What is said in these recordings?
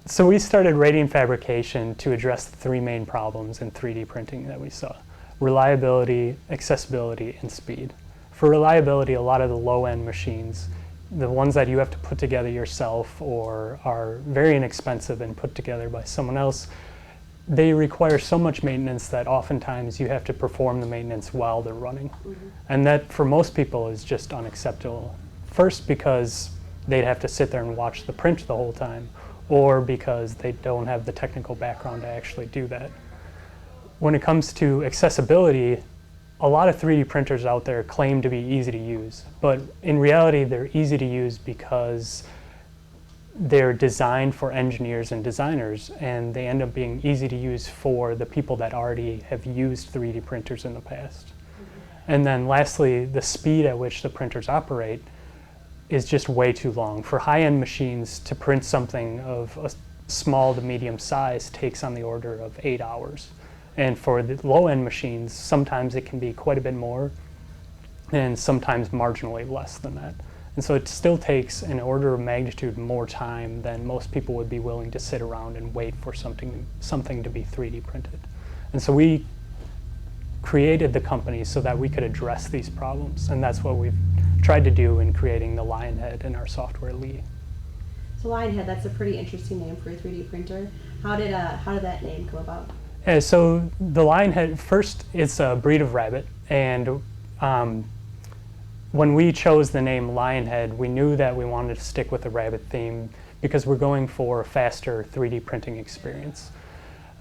So we started Radiant Fabrication to address the three main problems in 3D printing that we saw: reliability, accessibility, and speed. For reliability, a lot of the low-end machines, the ones that you have to put together yourself or are very inexpensive and put together by someone else, they require so much maintenance that oftentimes you have to perform the maintenance while they're running. And that, for most people, is just unacceptable. First, because they'd have to sit there and watch the print the whole time, or because they don't have the technical background to actually do that. When it comes to accessibility, a lot of 3D printers out there claim to be easy to use, but in reality they're easy to use because they're designed for engineers and designers, and they end up being easy to use for the people that already have used 3D printers in the past. And then lastly, the speed at which the printers operate is just way too long. For high-end machines, to print something of a small to medium size takes on the order of 8 hours. And for the low-end machines, sometimes it can be quite a bit more, and sometimes marginally less than that. And so it still takes an order of magnitude more time than most people would be willing to sit around and wait for something to be 3D printed. And so we created the company so that we could address these problems, and that's what we've tried to do in creating the Lionhead and our software Lee. So Lionhead, that's a pretty interesting name for a 3D printer. How did that name come about? Yeah, so the Lionhead, first, it's a breed of rabbit, and when we chose the name Lionhead, we knew that we wanted to stick with the rabbit theme because we're going for a faster 3D printing experience.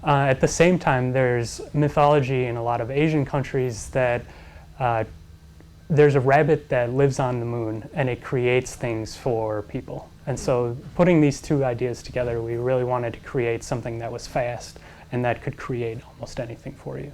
At the same time, there's mythology in a lot of Asian countries that there's a rabbit that lives on the moon and it creates things for people. And so putting these two ideas together, we really wanted to create something that was fast and that could create almost anything for you.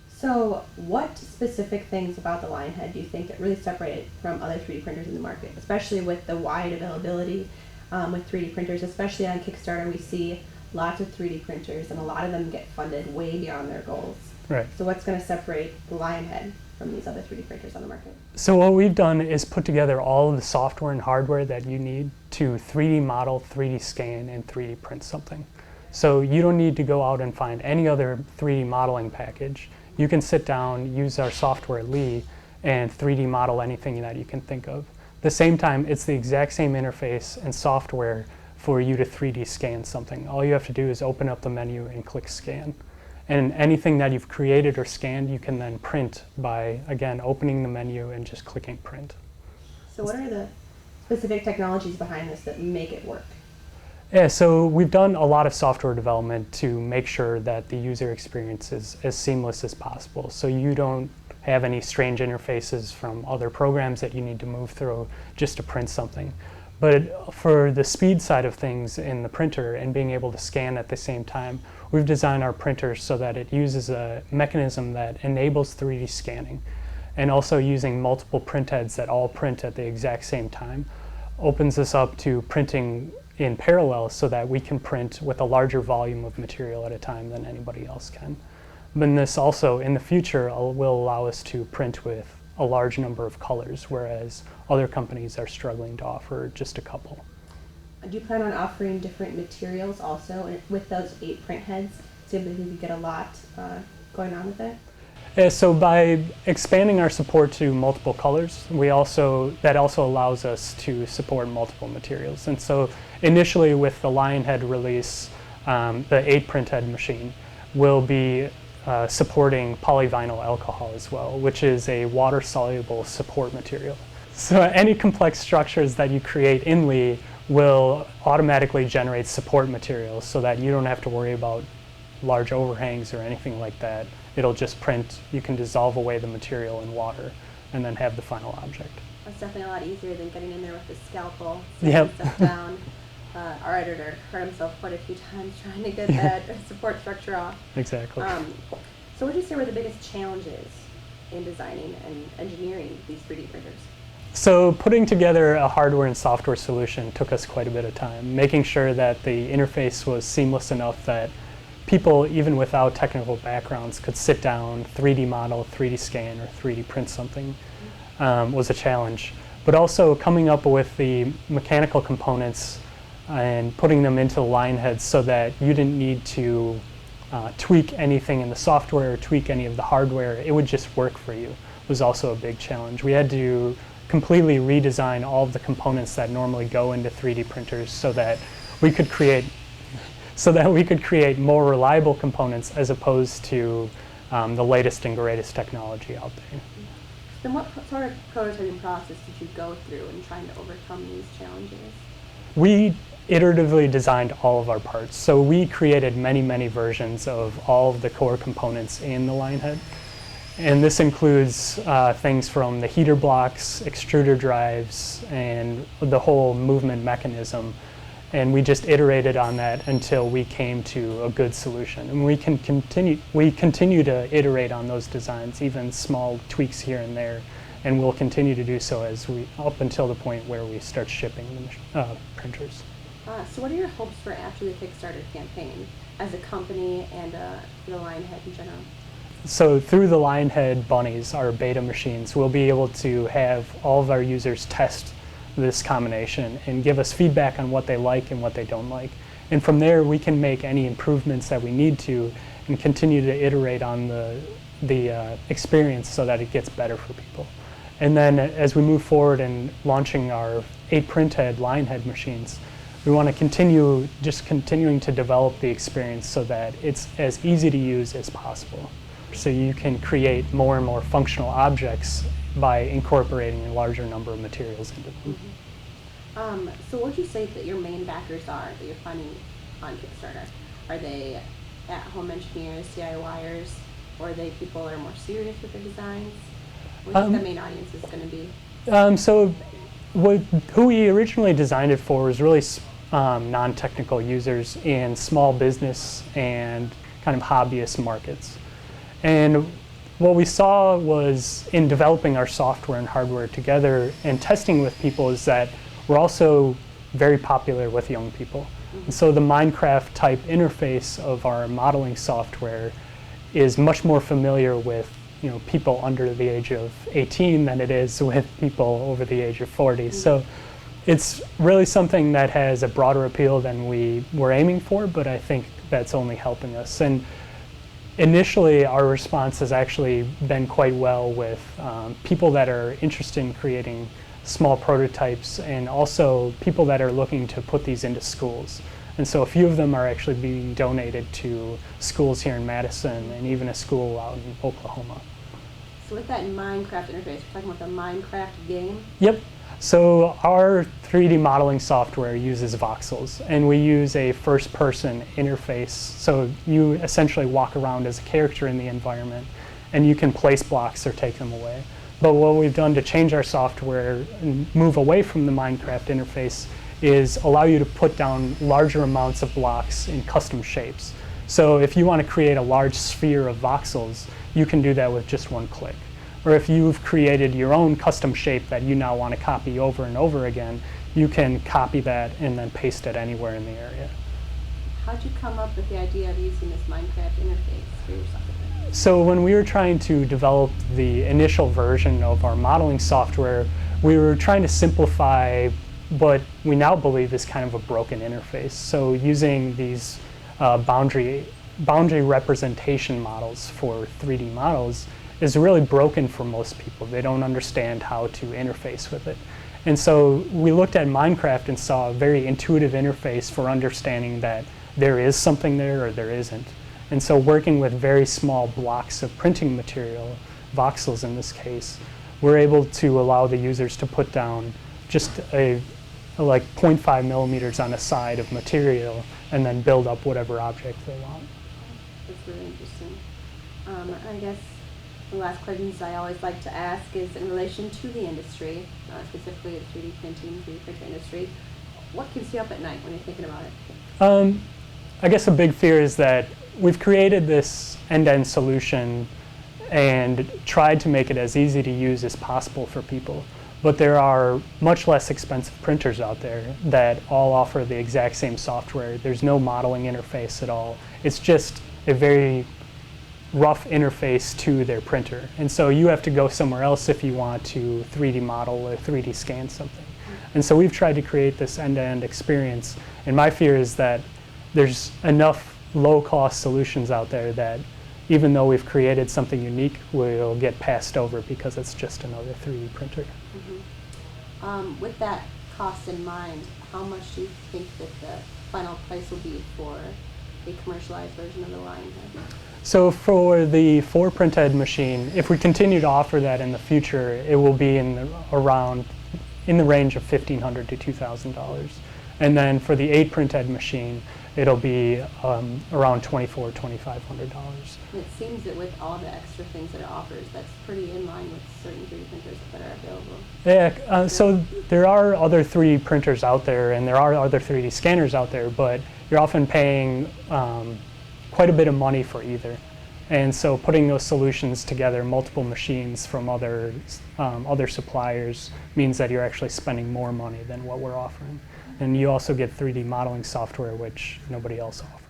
So what specific things about the Lionhead do you think that really separate it from other 3D printers in the market, especially with the wide availability with 3D printers, especially on Kickstarter? We see lots of 3D printers and a lot of them get funded way beyond their goals. Right. So what's going to separate the Lionhead from these other 3D printers on the market? So what we've done is put together all of the software and hardware that you need to 3D model, 3D scan, and 3D print something. So you don't need to go out and find any other 3D modeling package. You can sit down, use our software Lee, and 3D model anything that you can think of. At the same time, it's the exact same interface and software for you to 3D scan something. All you have to do is open up the menu and click scan. And anything that you've created or scanned, you can then print by, again, opening the menu and just clicking print. So what are the specific technologies behind this that make it work? Yeah, so we've done a lot of software development to make sure that the user experience is as seamless as possible. So you don't have any strange interfaces from other programs that you need to move through just to print something. But for the speed side of things in the printer and being able to scan at the same time, we've designed our printer so that it uses a mechanism that enables 3D scanning, and also using multiple print heads that all print at the exact same time opens us up to printing in parallel so that we can print with a larger volume of material at a time than anybody else can. But this also, in the future, will allow us to print with a large number of colors, whereas other companies are struggling to offer just a couple. Do you plan on offering different materials also with those 8 print heads? So you can get a lot going on with it? Yeah, so by expanding our support to multiple colors, that also allows us to support multiple materials. And so initially with the Lionhead release, the 8 print head machine will be supporting polyvinyl alcohol as well, which is a water-soluble support material. So any complex structures that you create in Lee will automatically generate support materials so that you don't have to worry about large overhangs or anything like that. It'll just print. You can dissolve away the material in water and then have the final object. That's definitely a lot easier than getting in there with the scalpel, yep. stuff down. Our editor hurt himself quite a few times trying to get that support structure off. Exactly. So what would you say were the biggest challenges in designing and engineering these 3D printers? So putting together a hardware and software solution took us quite a bit of time, making sure that the interface was seamless enough that people, even without technical backgrounds, could sit down, 3D model, 3D scan, or 3D print something was a challenge. But also coming up with the mechanical components and putting them into the Lionhead so that you didn't need to tweak anything in the software or tweak any of the hardware. It would just work for you. Was also a big challenge. We had to completely redesign all of the components that normally go into 3D printers so that we could create more reliable components as opposed to the latest and greatest technology out there. Then what sort of prototyping process did you go through in trying to overcome these challenges? We iteratively designed all of our parts. So we created many versions of all of the core components in the Lionhead. And this includes things from the heater blocks, extruder drives, and the whole movement mechanism. And we just iterated on that until we came to a good solution. And we continue to iterate on those designs, even small tweaks here and there. And we'll continue to do so up until the point where we start shipping the printers. So what are your hopes for after the Kickstarter campaign as a company and the Lionhead in general? So through the Lionhead bunnies, our beta machines, we'll be able to have all of our users test this combination and give us feedback on what they like and what they don't like. And from there, we can make any improvements that we need to and continue to iterate on the experience so that it gets better for people. And then as we move forward in launching our 8 printhead Lionhead machines, we want to continuing to develop the experience so that it's as easy to use as possible. So you can create more and more functional objects by incorporating a larger number of materials into them. Mm-hmm. So what would you say that your main backers are that you're finding on Kickstarter? Are they at-home engineers, DIYers, or are they people that are more serious with their designs? What do you think the main audience is going to be? So who we originally designed it for was really non-technical users in small business and kind of hobbyist markets. And what we saw was in developing our software and hardware together and testing with people is that we're also very popular with young people. Mm-hmm. And so the Minecraft type interface of our modeling software is much more familiar with people under the age of 18 than it is with people over the age of 40. Mm-hmm. So it's really something that has a broader appeal than we were aiming for, but I think that's only helping us. And initially, our response has actually been quite well with people that are interested in creating small prototypes and also people that are looking to put these into schools. And so a few of them are actually being donated to schools here in Madison and even a school out in Oklahoma. So with that Minecraft interface, we're talking about the Minecraft game? Yep. So our 3D modeling software uses voxels, and we use a first-person interface. So you essentially walk around as a character in the environment, and you can place blocks or take them away. But what we've done to change our software and move away from the Minecraft interface is allow you to put down larger amounts of blocks in custom shapes. So if you want to create a large sphere of voxels, you can do that with just one click. Or if you've created your own custom shape that you now want to copy over and over again, you can copy that and then paste it anywhere in the area. How'd you come up with the idea of using this Minecraft interface for your software? So when we were trying to develop the initial version of our modeling software, we were trying to simplify what we now believe is kind of a broken interface. So using these boundary representation models for 3D models is really broken for most people. They don't understand how to interface with it. And so we looked at Minecraft and saw a very intuitive interface for understanding that there is something there or there isn't. And so working with very small blocks of printing material, voxels in this case, we're able to allow the users to put down just like 0.5 millimeters on a side of material and then build up whatever object they want. That's really interesting. I guess the last questions I always like to ask is in relation to the industry, specifically the 3D printing, 3D printer industry. What keeps you up at night when you're thinking about it? I guess a big fear is that we've created this end-to-end solution and tried to make it as easy to use as possible for people. But there are much less expensive printers out there that all offer the exact same software. There's no modeling interface at all. It's just a very rough interface to their printer. And so you have to go somewhere else if you want to 3D model or 3D scan something. And so we've tried to create this end-to-end experience. And my fear is that there's enough low-cost solutions out there that even though we've created something unique, we'll get passed over because it's just another 3D printer. With that cost in mind, how much do you think that the final price will be for a commercialized version of the Lionhead? So for the 4-printhead machine, if we continue to offer that in the future, it will be in the range of $1,500 to $2,000. And then for the 8-printhead machine, it'll be around $2,400, $2,500. It seems that with all the extra things that it offers, that's pretty in line with certain 3D printers that are available. Yeah, so there are other 3D printers out there, and there are other 3D scanners out there, but you're often paying quite a bit of money for either. And so putting those solutions together, multiple machines from other suppliers, means that you're actually spending more money than what we're offering. And you also get 3D modeling software, which nobody else offers.